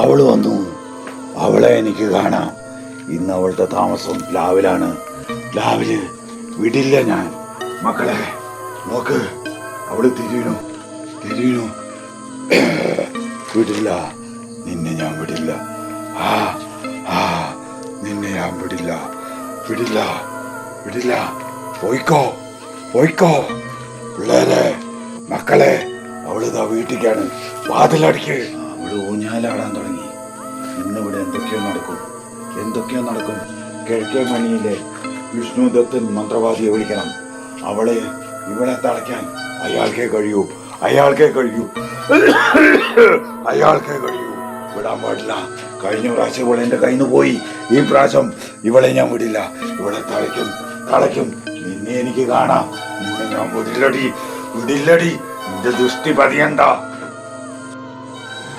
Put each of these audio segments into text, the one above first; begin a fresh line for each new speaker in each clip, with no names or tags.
അവള് വന്നു. അവളെ എനിക്ക് കാണാം. ഇന്ന് അവളുടെ താമസം ലാവിലാണ്. ലാവില് വിടില്ല ഞാൻ. മക്കളെ നോക്ക്, അവള് തിരിയണു. വിടില്ല, നിന്നെ ഞാൻ വിടില്ല. നിന്നെ ഞാൻ വിടില്ല. പോയിക്കോ പിള്ളേരെ, മക്കളെ. അവളിതാ വീട്ടിലേക്കാണ്. വാതിലടിക്ക്. അവള് ഊഞ്ഞാലാടാൻ തുടങ്ങി. ഇന്നിവിടെ എന്തൊക്കെയോ നടക്കും. കിഴക്കേ മണിയിലെ വിഷ്ണുദത്തൻ മന്ത്രവാദിയെ വിളിക്കണം. ഇവളെ തളയ്ക്കാൻ അയാൾക്കേ കഴിയൂ. വിടാൻ പാടില്ല. കഴിഞ്ഞ പ്രാവശ്യം ഇവളെ എന്റെ കയ്യിൽ നിന്ന് പോയി. ഈ പ്രാവശ്യം ഇവളെ ഞാൻ വിടില്ല. ഇവളെ തളയ്ക്കും. നിന്നെ എനിക്ക് കാണാം. നിന്നെ ഞാൻ വിടില്ലടി. നിന്റെ ദൃഷ്ടി പതിയണ്ട.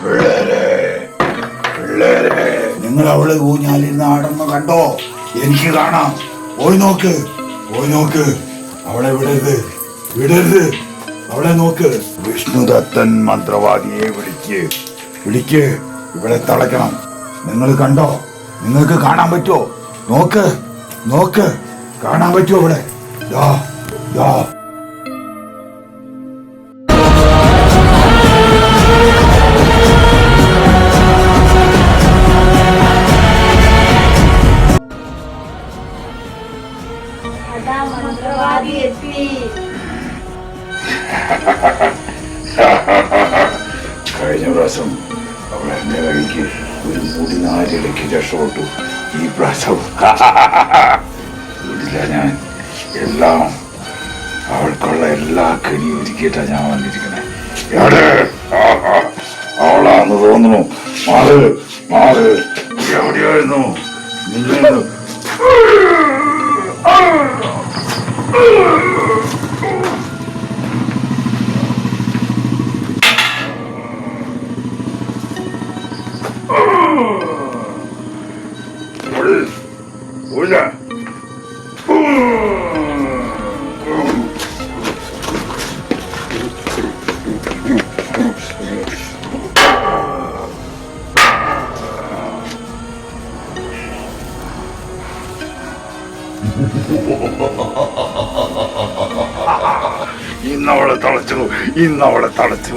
പിള്ളേരെ, നിങ്ങൾ അവള് ഊഞ്ഞാലിരുന്ന് ആടുന്ന കണ്ടോ? എനിക്ക് കാണാം. പോയി നോക്ക്. അവളെ വിടരുത്. അവളെ നോക്ക്. വിഷ്ണുദത്തൻ മന്ത്രവാദിയെ വിളിക്ക്. ഇവിടെ തളയ്ക്കണം. നിങ്ങൾ കണ്ടോ? നിങ്ങൾക്ക് കാണാൻ പറ്റുമോ? നോക്ക്. കാണാൻ പറ്റുമോ ഇവിടെ? ദാ കഴിഞ്ഞ പ്രാവശ്യം അവൾ എന്റെ കൈക്ക് ഒരു മുടി 4 ഇടയ്ക്ക് രക്ഷപ്പെട്ടു. ഈ പ്രാവശ്യം വിടില്ല ഞാൻ. അവൾക്കുള്ള എല്ലാ കെണിയും ഒരുക്കിയിട്ടാ ഞാൻ വന്നിരിക്കണേ. അവളാന്ന് തോന്നുന്നു. മാറ്. എവിടെയായിരുന്നു? ഇന്നവളെ തളച്ചു.